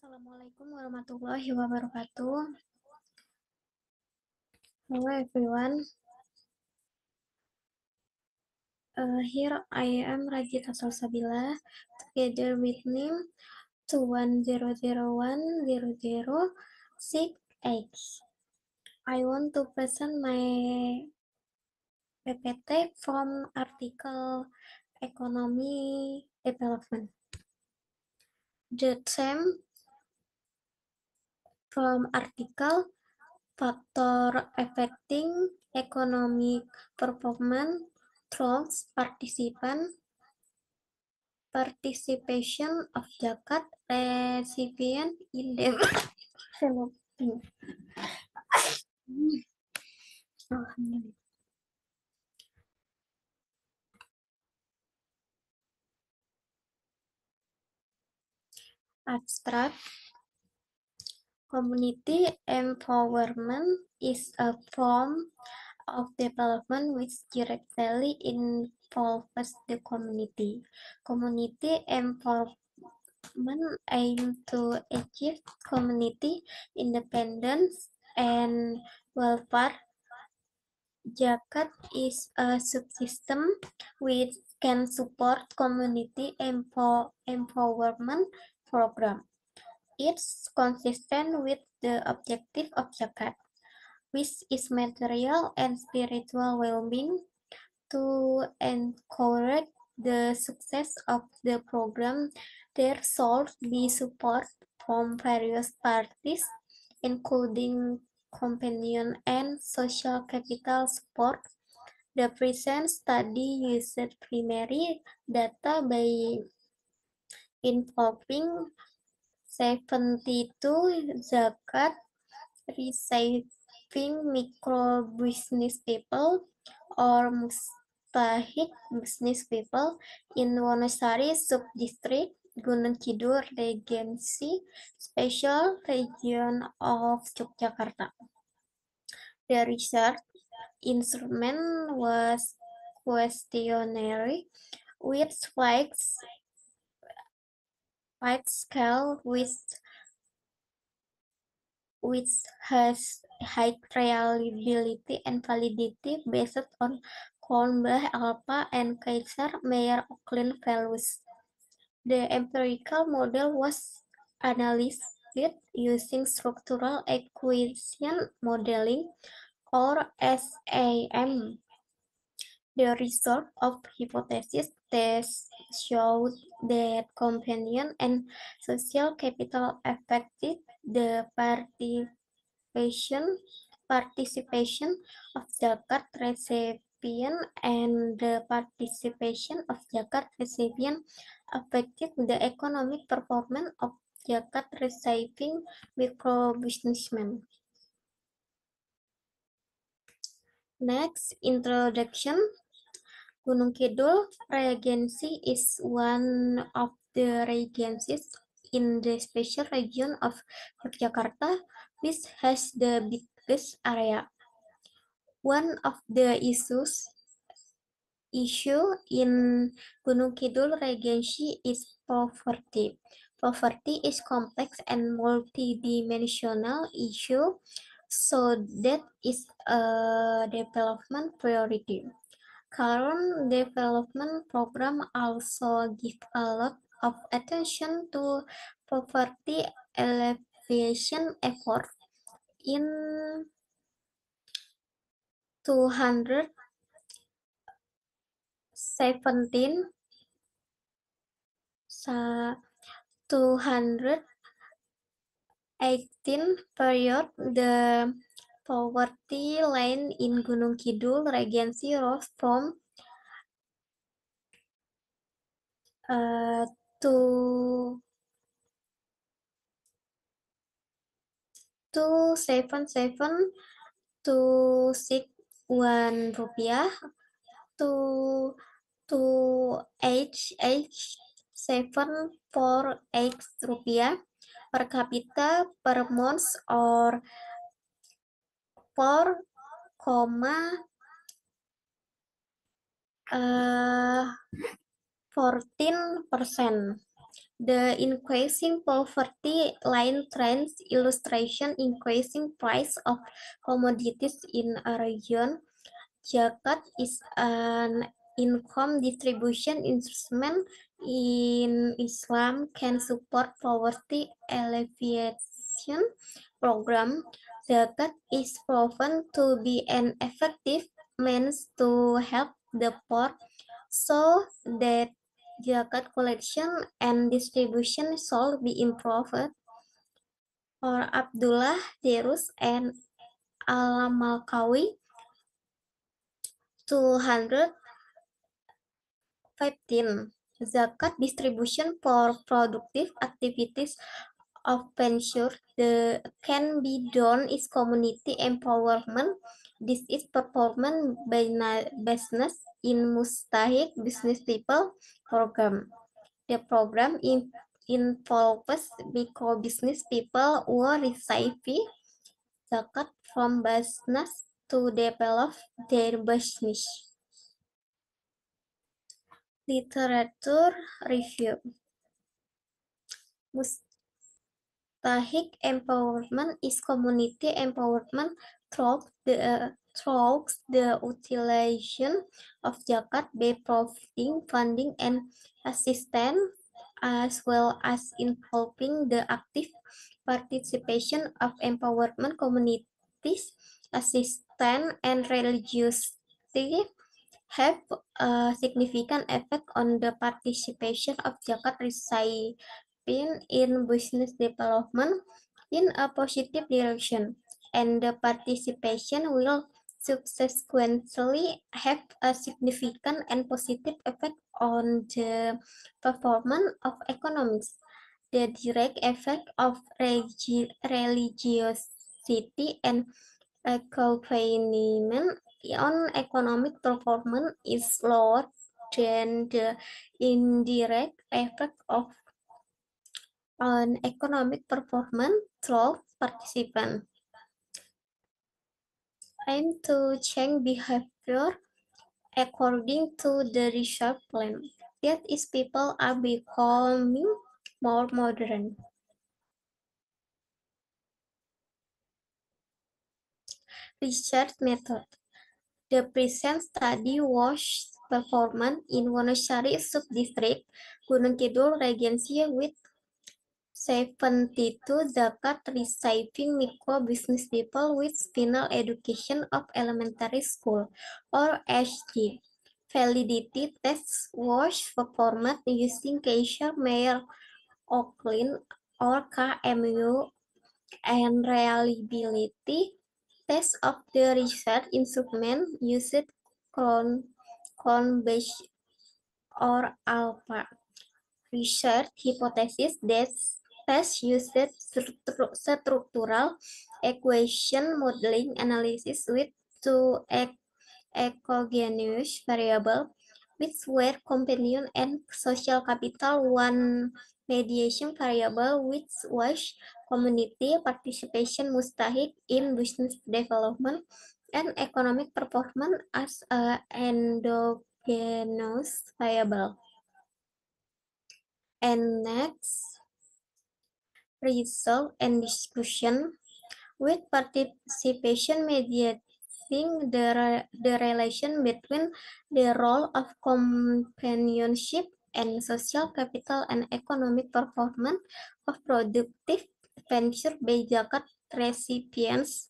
Assalamualaikum warahmatullahi wabarakatuh. Hello everyone. Here I am Rajita Salsabila together with NIM 21001006H. I want to present my PPT from article Economy Development. The theme from article Factor affecting economic performance through participation of zakat recipient in developing. Alhamdulillah. Abstract. Community empowerment is a form of development which directly involves the community. Community empowerment aims to achieve community independence and welfare. Zakat is a subsystem which can support community empowerment program. It's consistent with the objective of zakat, which is material and spiritual well-being, to encourage the success of the program. There should be support from various parties, including companion and social capital support. The present study used primary data by involving 72 zakat receiving micro business people or mustahik business people in Wonosari Subdistrict, Gunung Kidul Regency, Special Region of Yogyakarta. The research instrument was questionnaire with wide scale which has high reliability and validity based on Kornbach, Alpha, and Kaiser Meyer Oakland values. The empirical model was analyzed using structural acquisition modeling, or SAM. The result of hypothesis tests showed that companion and social capital affected the participation of zakat recipient, and the participation of zakat recipient affected the economic performance of zakat receiving micro businessmen. Next, introduction. Gunung Kidul Regency is one of the regencies in the special region of Yogyakarta, which has the biggest area. One of the issues in Gunung Kidul Regency is poverty. Poverty is complex and multidimensional issue, so that is a development priority. Current development program also give a lot of attention to poverty alleviation effort. In 218 period, the poverty line in Gunung Kidul Regency rose from to 277,261 rupiah to 288,748 rupiah per capita per month, or 4,14%. The increasing poverty line trends illustration increasing price of commodities in a region. Zakat is an income distribution instrument in Islam can support poverty alleviation program. Zakat is proven to be an effective means to help the poor so that zakat collection and distribution should be improved. For Abdullah Derus and Al-Malkawi, 215. Zakat distribution for productive activities of ensure the can be done is community empowerment. This is performed by business in Mustahik Business People program. The program involves micro business people who receive zakat from business to develop their business. Literature review. Mustahik empowerment is community empowerment through the utilization of zakat by providing funding and assistance as well as involving the active participation of empowerment communities, assistance and religiosity have a significant effect on the participation of zakat recipient in business development in a positive direction, and the participation will subsequently have a significant and positive effect on the performance of economics. The direct effect of religiosity and accompaniment on economic performance is lower than the indirect effect of on economic performance through participants. Aim to change behavior according to the research plan. That is, people are becoming more modern. Research method. The present study was performed in Wonosari Subdistrict, Gunung Kidul Regency with 72 zakat receiving micro business people with final education of elementary school or HD. Validity tests was performed using Kaiser Mayer Oakland or KMU and reliability test of the research instrument used Cronbase or ALPA. Research hypothesis that test used structural equation modeling analysis with two exogenous variables, which were companion and social capital, one mediation variable, which was community participation mustahik in business development, and economic performance as an endogenous variable. And next, result and discussion with participation mediating the relation between the role of companionship and social capital and economic performance of productive venture by zakat recipients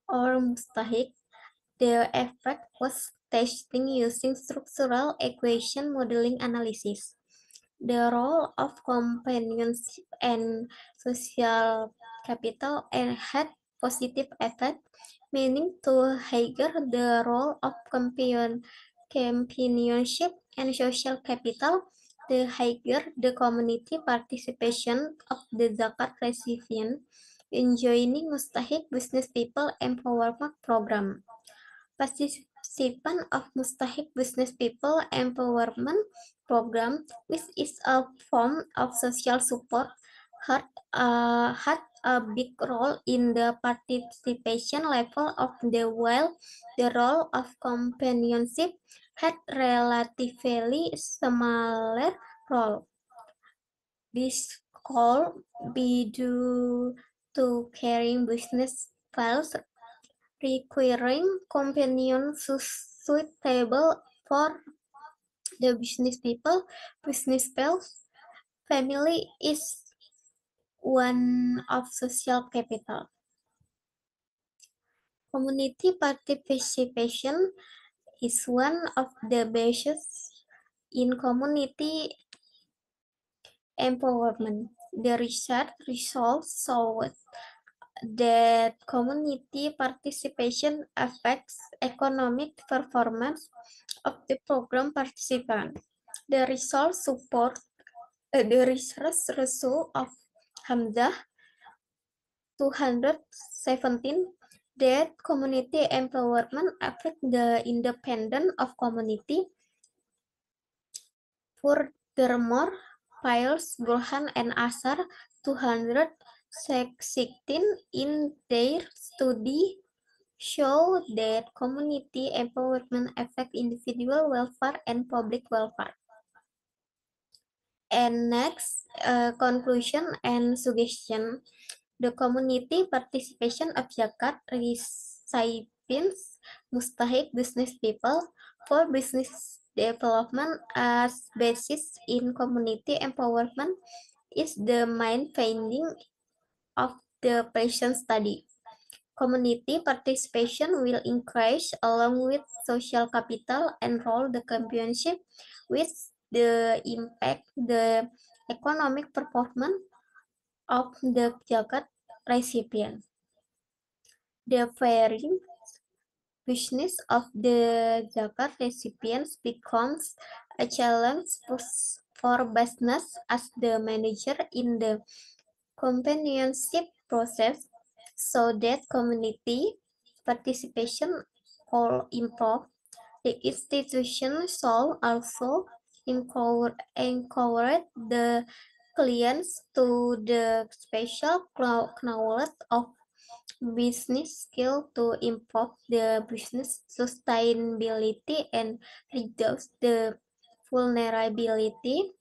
or mustahik. The effect was testing using structural equation modeling analysis. The role of companionship and social capital and had positive effect, meaning to higher the role of companionship and social capital, the higher the community participation of the zakat recipient in joining Mustahik Business People Empowerment Program. Participant of Mustahik Business People Empowerment Program, which is a form of social support, had a big role in the participation level of the while the role of companionship had relatively smaller role. This could be due to carrying business files requiring companion suitable for the business people. Business files family is one of social capital. Community participation is one of the bases in community empowerment. The research results showed that community participation affects economic performance of the program participants. The results support the research result of Hamzah 217 that community empowerment affect the independence of community. Furthermore, Piles, Burhan, and Asar 216 in their study show that community empowerment affect individual welfare and public welfare. And next, conclusion and suggestion. The community participation of zakat recipients, mustahik business people for business development as basis in community empowerment is the main finding of the patient study. Community participation will increase along with social capital and role the championship with the impact the economic performance of the zakat recipient. The varying business of the zakat recipients becomes a challenge for business as the manager in the companionship process so that community participation will improve. The institution should also encourage the clients to the special knowledge of business skill to improve the business sustainability and reduce the vulnerability.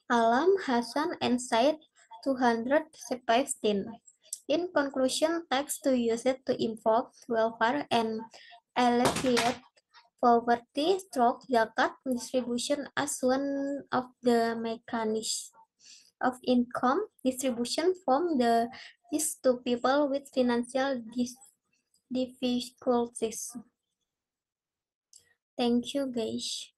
Alam, Hassan, and Said 215. In conclusion, tax to use it to improve welfare and alleviate poverty stroke zakat distribution as one of the mechanisms of income distribution from these to people with financial difficulties. Thank you, guys.